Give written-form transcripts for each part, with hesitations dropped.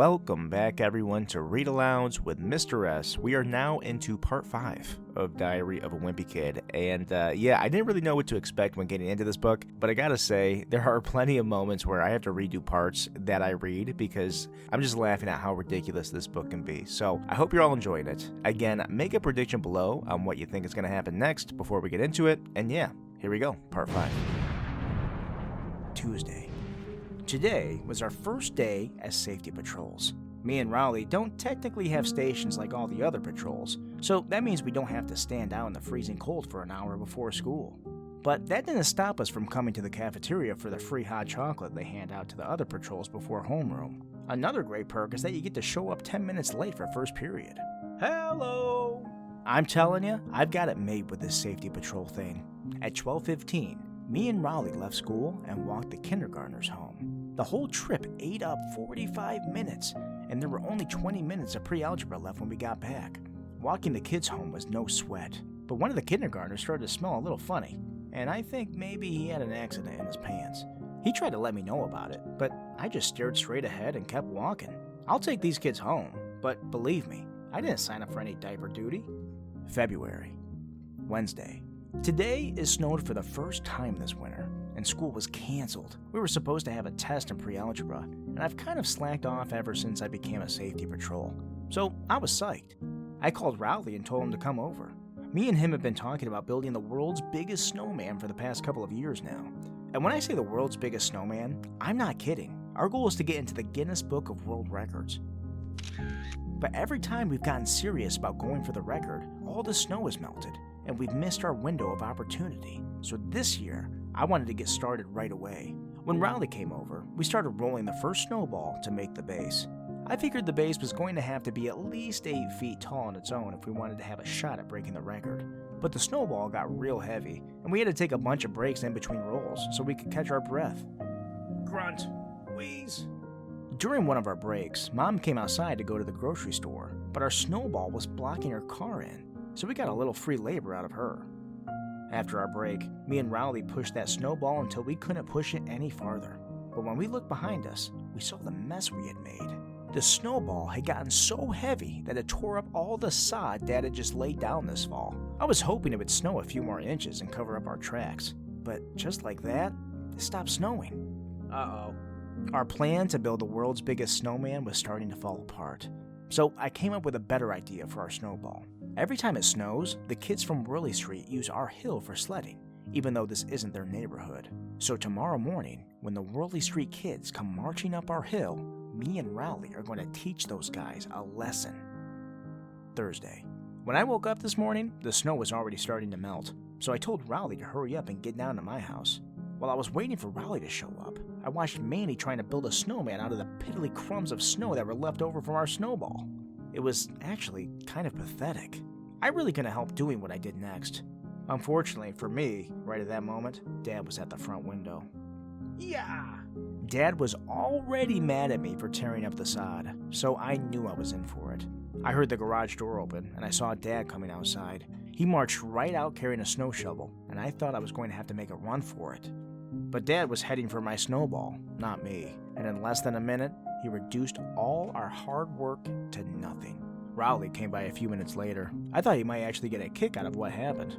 Welcome back, everyone, to Read Alouds with Mr. S. We are now into part 5 of Diary of a Wimpy Kid, and I didn't really know what to expect when getting into this book, but I gotta say, there are plenty of moments where I have to redo parts that I read because I'm just laughing at how ridiculous this book can be. So I hope you're all enjoying it. Again, make a prediction below on what you think is going to happen next before we get into it, and yeah, here we go, part 5. Tuesday. Today was our first day as safety patrols. Me and Raleigh don't technically have stations like all the other patrols, so that means we don't have to stand out in the freezing cold for an hour before school. But that didn't stop us from coming to the cafeteria for the free hot chocolate they hand out to the other patrols before homeroom. Another great perk is that you get to show up 10 minutes late for first period. Hello! I'm telling you, I've got it made with this safety patrol thing. At 12:15, me and Raleigh left school and walked the kindergartners home. The whole trip ate up 45 minutes, and there were only 20 minutes of pre-algebra left when we got back. Walking the kids home was no sweat, but one of the kindergartners started to smell a little funny, and I think maybe he had an accident in his pants. He tried to let me know about it, but I just stared straight ahead and kept walking. I'll take these kids home, but believe me, I didn't sign up for any diaper duty. February. Wednesday. Today is snowed for the first time this winter, and school was canceled. We were supposed to have a test in pre-algebra, and I've kind of slacked off ever since I became a safety patrol. So I was psyched. I called Rowley and told him to come over. Me and him have been talking about building the world's biggest snowman for the past couple of years now. And when I say the world's biggest snowman, I'm not kidding. Our goal is to get into the Guinness Book of World Records. But every time we've gotten serious about going for the record, all the snow has melted, and we've missed our window of opportunity. So this year, I wanted to get started right away. When Rowley came over, we started rolling the first snowball to make the base. I figured the base was going to have to be at least 8 feet tall on its own if we wanted to have a shot at breaking the record. But the snowball got real heavy, and we had to take a bunch of breaks in between rolls so we could catch our breath. Grunt, wheeze. During one of our breaks, Mom came outside to go to the grocery store, but our snowball was blocking her car in, so we got a little free labor out of her. After our break, me and Rowley pushed that snowball until we couldn't push it any farther. But when we looked behind us, we saw the mess we had made. The snowball had gotten so heavy that it tore up all the sod Dad had just laid down this fall. I was hoping it would snow a few more inches and cover up our tracks. But just like that, it stopped snowing. Uh-oh. Our plan to build the world's biggest snowman was starting to fall apart. So I came up with a better idea for our snowball. Every time it snows, the kids from Whirly Street use our hill for sledding, even though this isn't their neighborhood. So tomorrow morning, when the Whirly Street kids come marching up our hill, me and Rowley are going to teach those guys a lesson. Thursday. When I woke up this morning, the snow was already starting to melt, so I told Rowley to hurry up and get down to my house. While I was waiting for Rowley to show up, I watched Manny trying to build a snowman out of the piddly crumbs of snow that were left over from our snowball. It was actually kind of pathetic. I really couldn't help doing what I did next. Unfortunately for me, right at that moment, Dad was at the front window. Yeah! Dad was already mad at me for tearing up the sod, so I knew I was in for it. I heard the garage door open, and I saw Dad coming outside. He marched right out carrying a snow shovel, and I thought I was going to have to make a run for it. But Dad was heading for my snowball, not me, and in less than a minute, he reduced all our hard work to nothing. Rowley came by a few minutes later. I thought he might actually get a kick out of what happened.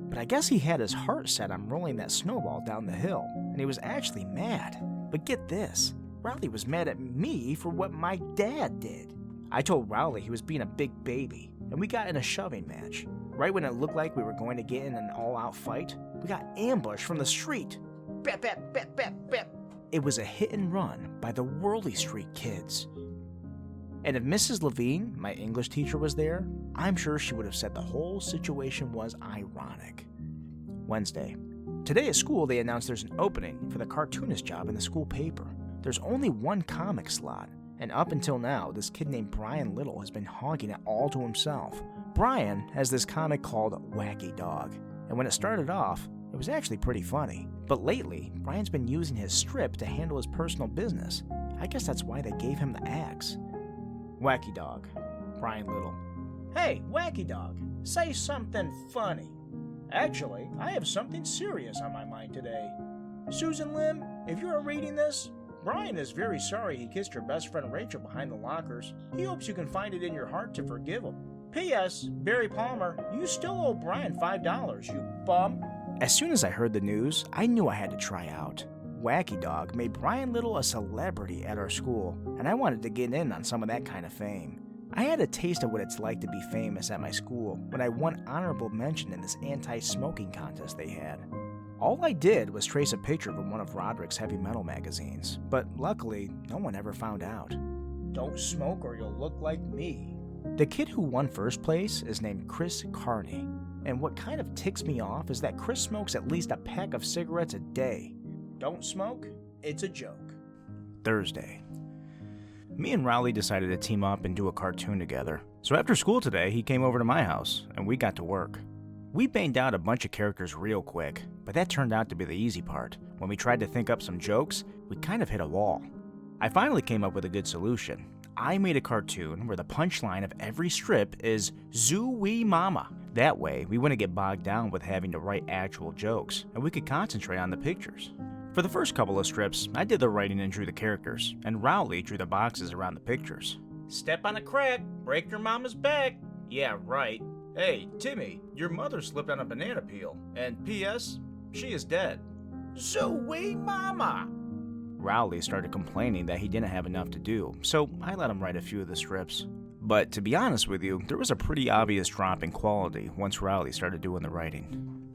But I guess he had his heart set on rolling that snowball down the hill, and he was actually mad. But get this, Rowley was mad at me for what my dad did. I told Rowley he was being a big baby, and we got in a shoving match. Right when it looked like we were going to get in an all-out fight, we got ambushed from the street. Bap, bap, bap, bap, bap. It was a hit and run by the Whirly Street kids. And if Mrs. Levine, my English teacher, was there, I'm sure she would have said the whole situation was ironic. Wednesday. Today at school they announced there's an opening for the cartoonist job in the school paper. There's only one comic slot, and up until now, this kid named Brian Little has been hogging it all to himself. Brian has this comic called Wacky Dog, and when it started off, it was actually pretty funny. But lately, Brian's been using his strip to handle his personal business. I guess that's why they gave him the axe. Wacky Dog, Brian Little. Hey, Wacky Dog, say something funny. Actually, I have something serious on my mind today. Susan Lim, if you are reading this, Brian is very sorry he kissed your best friend Rachel behind the lockers. He hopes you can find it in your heart to forgive him. P.S. Barry Palmer, you still owe Brian $5, you bum. As soon as I heard the news, I knew I had to try out. Wacky Dog made Brian Little a celebrity at our school, and I wanted to get in on some of that kind of fame. I had a taste of what it's like to be famous at my school when I won honorable mention in this anti-smoking contest they had. All I did was trace a picture from one of Roderick's heavy metal magazines, but luckily, no one ever found out. Don't smoke or you'll look like me. The kid who won first place is named Chris Carney, and what kind of ticks me off is that Chris smokes at least a pack of cigarettes a day. Don't smoke? It's a joke. Thursday. Me and Rowley decided to team up and do a cartoon together. So after school today, he came over to my house, and we got to work. We banged out a bunch of characters real quick, but that turned out to be the easy part. When we tried to think up some jokes, we kind of hit a wall. I finally came up with a good solution. I made a cartoon where the punchline of every strip is Zoo Wee Mama. That way, we wouldn't get bogged down with having to write actual jokes, and we could concentrate on the pictures. For the first couple of strips, I did the writing and drew the characters, and Rowley drew the boxes around the pictures. Step on a crack, break your mama's back. Yeah, right. Hey, Timmy, your mother slipped on a banana peel, and P.S., she is dead. Zoo-wee mama! Rowley started complaining that he didn't have enough to do, so I let him write a few of the strips. But to be honest with you, there was a pretty obvious drop in quality once Rowley started doing the writing.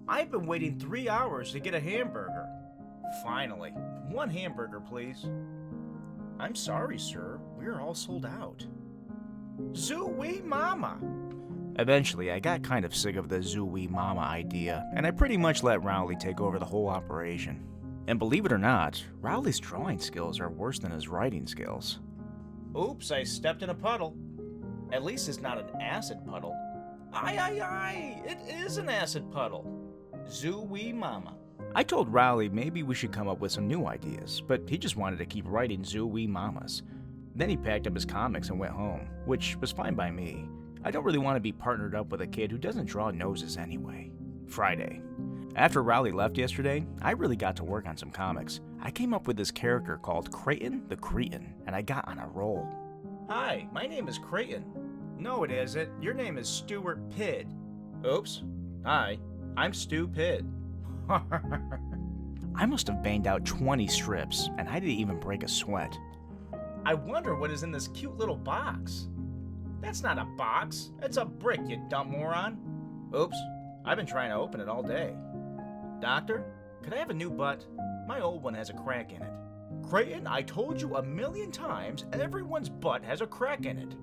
I've been waiting 3 hours to get a hamburger. Finally. 1 hamburger, please. I'm sorry, sir. We're all sold out. Zoo-wee mama! Eventually, I got kind of sick of the Zoo-wee mama idea, and I pretty much let Rowley take over the whole operation. And believe it or not, Rowley's drawing skills are worse than his writing skills. Oops, I stepped in a puddle. At least it's not an acid puddle. Aye, it is an acid puddle. Zoo-wee mama. I told Rowley maybe we should come up with some new ideas, but he just wanted to keep writing Zoo-wee mamas. Then he packed up his comics and went home, which was fine by me. I don't really want to be partnered up with a kid who doesn't draw noses anyway. Friday. After Rowley left yesterday, I really got to work on some comics. I came up with this character called Creighton the Cretin, and I got on a roll. Hi, my name is Creighton. No, it isn't. Your name is Stuart Pidd. Oops. Hi, I'm Stu Pidd. I must have banged out 20 strips, and I didn't even break a sweat. I wonder what is in this cute little box. That's not a box. It's a brick, you dumb moron. Oops. I've been trying to open it all day. Doctor, could I have a new butt? My old one has a crack in it. Creighton, I told you 1,000,000 times everyone's butt has a crack in it.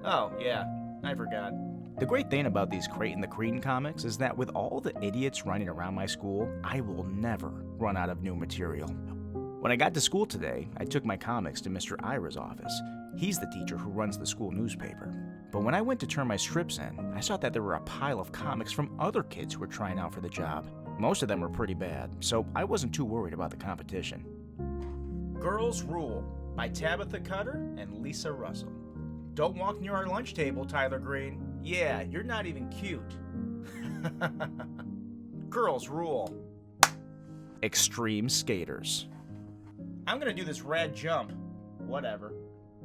Oh, yeah, I forgot. The great thing about these Creighton the Cretin comics is that with all the idiots running around my school, I will never run out of new material. When I got to school today, I took my comics to Mr. Ira's office. He's the teacher who runs the school newspaper. But when I went to turn my strips in, I saw that there were a pile of comics from other kids who were trying out for the job. Most of them were pretty bad, so I wasn't too worried about the competition. Girls Rule by Tabitha Cutter and Lisa Russell. Don't walk near our lunch table, Tyler Green. Yeah, you're not even cute. Girls Rule. Extreme Skaters. I'm gonna do this rad jump. Whatever.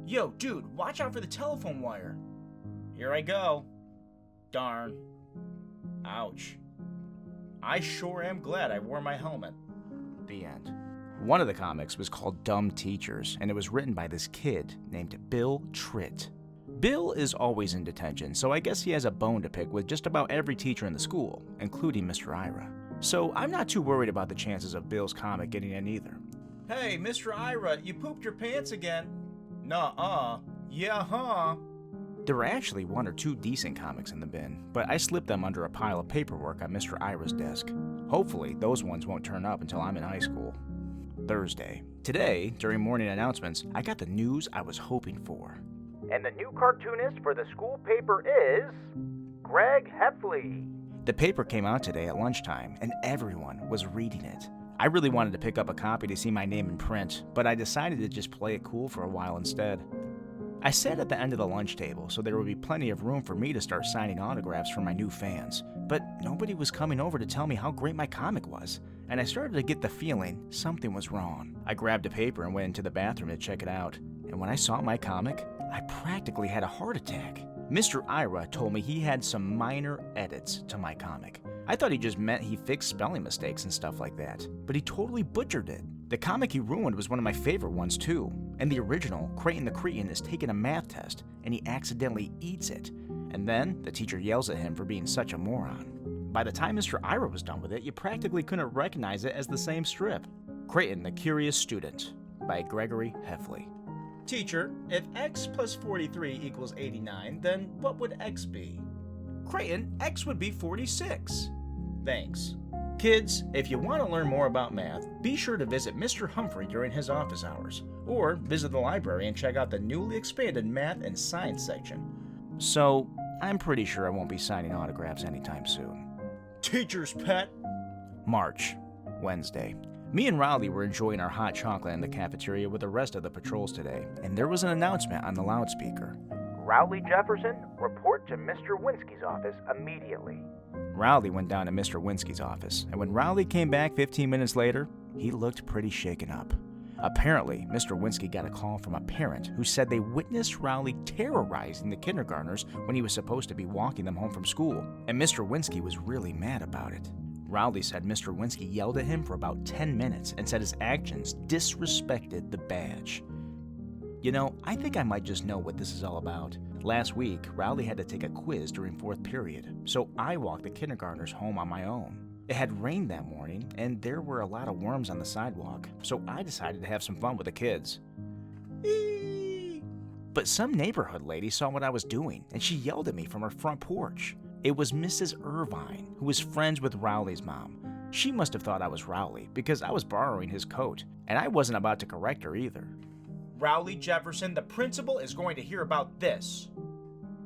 Yo, dude, watch out for the telephone wire. Here I go. Darn. Ouch. I sure am glad I wore my helmet. The end. One of the comics was called Dumb Teachers, and it was written by this kid named Bill Tritt. Bill is always in detention, so I guess he has a bone to pick with just about every teacher in the school, including Mr. Ira. So I'm not too worried about the chances of Bill's comic getting in either. Hey, Mr. Ira, you pooped your pants again. Nuh-uh. Yeah, huh? There were actually 1 or 2 decent comics in the bin, but I slipped them under a pile of paperwork on Mr. Ira's desk. Hopefully, those ones won't turn up until I'm in high school. Thursday. Today, during morning announcements, I got the news I was hoping for. And the new cartoonist for the school paper is Greg Heffley. The paper came out today at lunchtime, and everyone was reading it. I really wanted to pick up a copy to see my name in print, but I decided to just play it cool for a while instead. I sat at the end of the lunch table so there would be plenty of room for me to start signing autographs for my new fans, but nobody was coming over to tell me how great my comic was, and I started to get the feeling something was wrong. I grabbed a paper and went into the bathroom to check it out, and when I saw my comic, I practically had a heart attack. Mr. Ira told me he had some minor edits to my comic. I thought he just meant he fixed spelling mistakes and stuff like that, but he totally butchered it. The comic he ruined was one of my favorite ones too. In the original, Creighton the Cretin is taking a math test, and he accidentally eats it. And then, the teacher yells at him for being such a moron. By the time Mr. Ira was done with it, you practically couldn't recognize it as the same strip. Creighton the Curious Student, by Gregory Heffley. Teacher, if x plus 43 equals 89, then what would x be? Creighton, x would be 46. Thanks. Kids, if you want to learn more about math, be sure to visit Mr. Humphrey during his office hours, or visit the library and check out the newly expanded math and science section. So, I'm pretty sure I won't be signing autographs anytime soon. Teacher's pet. March, Wednesday. Me and Rowley were enjoying our hot chocolate in the cafeteria with the rest of the patrols today, and there was an announcement on the loudspeaker. Rowley Jefferson, report to Mr. Winsky's office immediately. Rowley went down to Mr. Winsky's office, and when Rowley came back 15 minutes later, he looked pretty shaken up. Apparently, Mr. Winsky got a call from a parent who said they witnessed Rowley terrorizing the kindergartners when he was supposed to be walking them home from school, and Mr. Winsky was really mad about it. Rowley said Mr. Winsky yelled at him for about 10 minutes and said his actions disrespected the badge. You know, I think I might just know what this is all about. Last week, Rowley had to take a quiz during 4th period, so I walked the kindergartners home on my own. It had rained that morning, and there were a lot of worms on the sidewalk, so I decided to have some fun with the kids. Eee! But some neighborhood lady saw what I was doing, and she yelled at me from her front porch. It was Mrs. Irvine, who was friends with Rowley's mom. She must have thought I was Rowley, because I was borrowing his coat, and I wasn't about to correct her either. Rowley Jefferson, the principal is going to hear about this.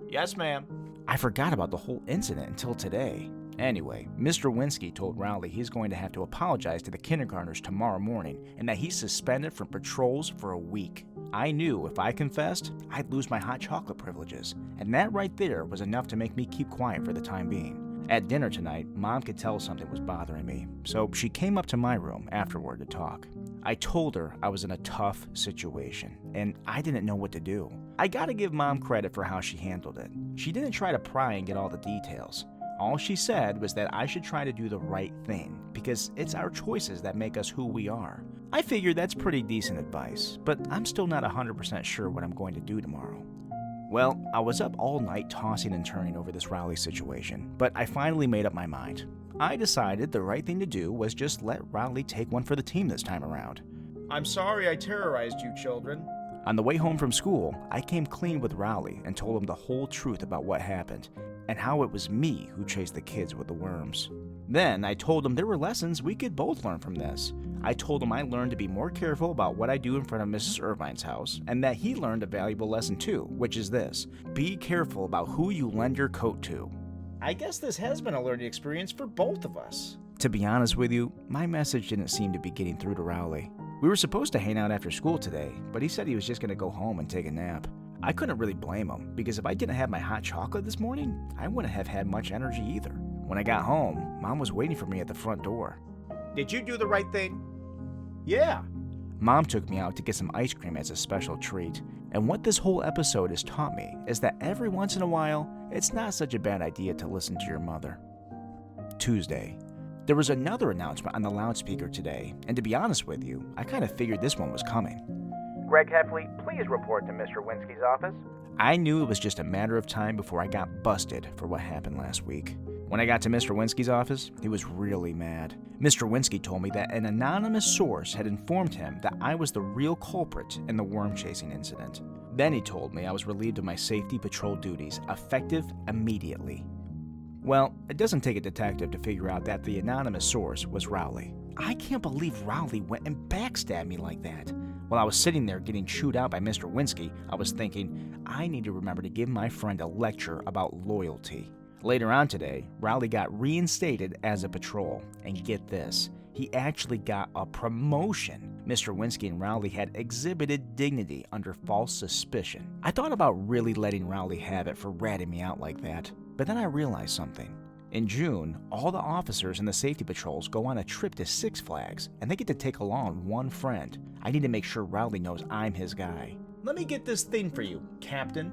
Yes, ma'am. I forgot about the whole incident until today. Anyway, Mr. Winsky told Rowley he's going to have to apologize to the kindergartners tomorrow morning and that he's suspended from patrols for a week. I knew if I confessed, I'd lose my hot chocolate privileges, and that right there was enough to make me keep quiet for the time being. At dinner tonight, Mom could tell something was bothering me, so she came up to my room afterward to talk. I told her I was in a tough situation, and I didn't know what to do. I gotta give Mom credit for how she handled it. She didn't try to pry and get all the details. All she said was that I should try to do the right thing, because it's our choices that make us who we are. I figured that's pretty decent advice, but I'm still not 100% sure what I'm going to do tomorrow. Well, I was up all night tossing and turning over this Rowley situation, but I finally made up my mind. I decided the right thing to do was just let Rowley take one for the team this time around. I'm sorry I terrorized you, children. On the way home from school, I came clean with Rowley and told him the whole truth about what happened, and how it was me who chased the kids with the worms. Then I told him there were lessons we could both learn from this. I told him I learned to be more careful about what I do in front of Mrs. Irvine's house, and that he learned a valuable lesson too, which is this: be careful about who you lend your coat to. I guess this has been a learning experience for both of us. To be honest with you, my message didn't seem to be getting through to Rowley. We were supposed to hang out after school today, but he said he was just going to go home and take a nap. I couldn't really blame him, because if I didn't have my hot chocolate this morning, I wouldn't have had much energy either. When I got home, Mom was waiting for me at the front door. Did you do the right thing? Yeah. Mom took me out to get some ice cream as a special treat, and what this whole episode has taught me is that every once in a while, it's not such a bad idea to listen to your mother. Tuesday. There was another announcement on the loudspeaker today, and to be honest with you, I kind of figured this one was coming. Greg Heffley, please report to Mr. Winsky's office. I knew it was just a matter of time before I got busted for what happened last week. When I got to Mr. Winsky's office, he was really mad. Mr. Winsky told me that an anonymous source had informed him that I was the real culprit in the worm chasing incident. Then he told me I was relieved of my safety patrol duties, effective immediately. Well, it doesn't take a detective to figure out that the anonymous source was Rowley. I can't believe Rowley went and backstabbed me like that. While I was sitting there getting chewed out by Mr. Winsky, I was thinking, I need to remember to give my friend a lecture about loyalty. Later on today, Rowley got reinstated as a patrol, and get this, he actually got a promotion. Mr. Winsky and Rowley had exhibited dignity under false suspicion. I thought about really letting Rowley have it for ratting me out like that, but then I realized something. In June, all the officers in the safety patrols go on a trip to Six Flags, and they get to take along one friend. I need to make sure Rowley knows I'm his guy. Let me get this thing for you, Captain.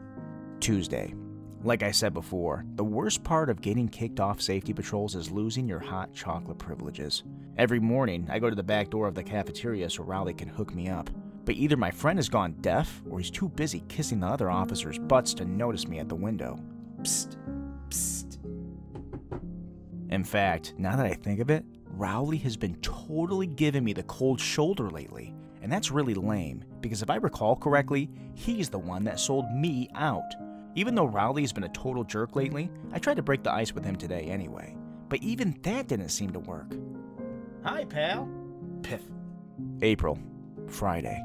Tuesday. Like I said before, the worst part of getting kicked off safety patrols is losing your hot chocolate privileges. Every morning, I go to the back door of the cafeteria so Rowley can hook me up. But either my friend has gone deaf, or he's too busy kissing the other officers' butts to notice me at the window. Psst, psst. In fact, now that I think of it, Rowley has been totally giving me the cold shoulder lately. And that's really lame, because if I recall correctly, he's the one that sold me out. Even though Rowley has been a total jerk lately, I tried to break the ice with him today anyway. But even that didn't seem to work. Hi, pal. Piff. April. Friday.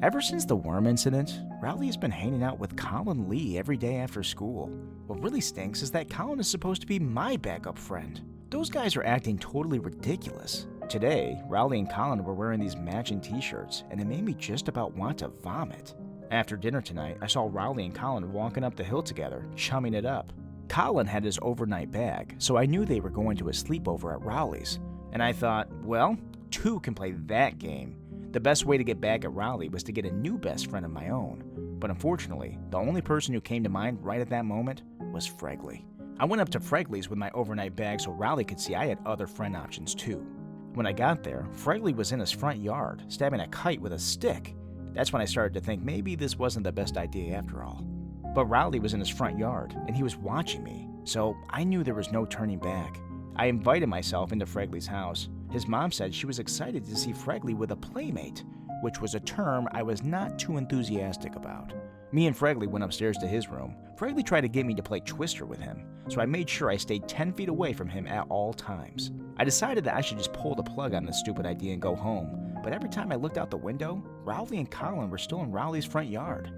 Ever since the worm incident, Rowley has been hanging out with Colin Lee every day after school. What really stinks is that Colin is supposed to be my backup friend. Those guys are acting totally ridiculous. Today, Rowley and Colin were wearing these matching t-shirts, and it made me just about want to vomit. After dinner tonight, I saw Rowley and Colin walking up the hill together, chumming it up. Colin had his overnight bag, so I knew they were going to a sleepover at Rowley's. And I thought, well, two can play that game. The best way to get back at Rowley was to get a new best friend of my own. But unfortunately, the only person who came to mind right at that moment was Fregley. I went up to Fregley's with my overnight bag so Rowley could see I had other friend options too. When I got there, Fregley was in his front yard, stabbing a kite with a stick. That's when I started to think maybe this wasn't the best idea after all. But Rowley was in his front yard, and he was watching me, so I knew there was no turning back. I invited myself into Fregley's house. His mom said she was excited to see Fregley with a playmate, which was a term I was not too enthusiastic about. Me and Fregley went upstairs to his room. Fregley tried to get me to play Twister with him, so I made sure I stayed 10 feet away from him at all times. I decided that I should just pull the plug on this stupid idea and go home, but every time I looked out the window, Rowley and Colin were still in Rowley's front yard.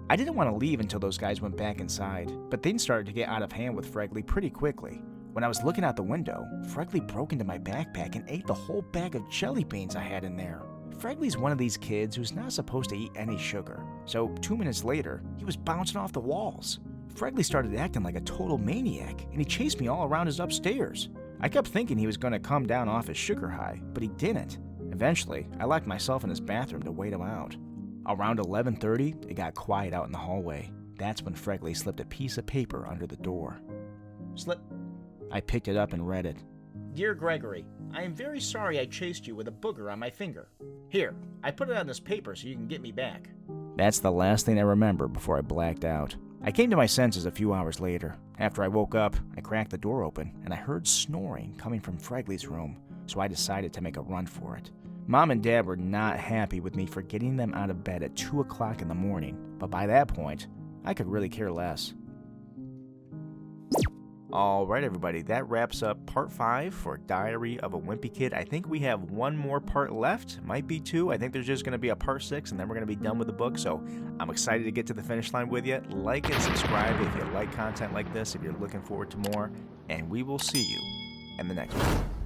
I didn't want to leave until those guys went back inside, but things started to get out of hand with Fregley pretty quickly. When I was looking out the window, Fregley broke into my backpack and ate the whole bag of jelly beans I had in there. Fregley's one of these kids who's not supposed to eat any sugar, so 2 minutes later, he was bouncing off the walls. Fregley started acting like a total maniac, and he chased me all around his upstairs. I kept thinking he was going to come down off his sugar high, but he didn't. Eventually, I locked myself in his bathroom to wait him out. Around 11:30, it got quiet out in the hallway. That's when Fregley slipped a piece of paper under the door. Slip. I picked it up and read it. Dear Gregory, I am very sorry I chased you with a booger on my finger. Here, I put it on this paper so you can get me back. That's the last thing I remember before I blacked out. I came to my senses a few hours later. After I woke up, I cracked the door open, and I heard snoring coming from Fregley's room, so I decided to make a run for it. Mom and Dad were not happy with me for getting them out of bed at 2 o'clock in the morning, but by that point, I could really care less. Alright everybody, that wraps up part 5 for Diary of a Wimpy Kid. I think we have one more part left, might be 2. I think there's just going to be a part 6 and then we're going to be done with the book, so I'm excited to get to the finish line with you. Like and subscribe if you like content like this, if you're looking forward to more, and we will see you in the next one.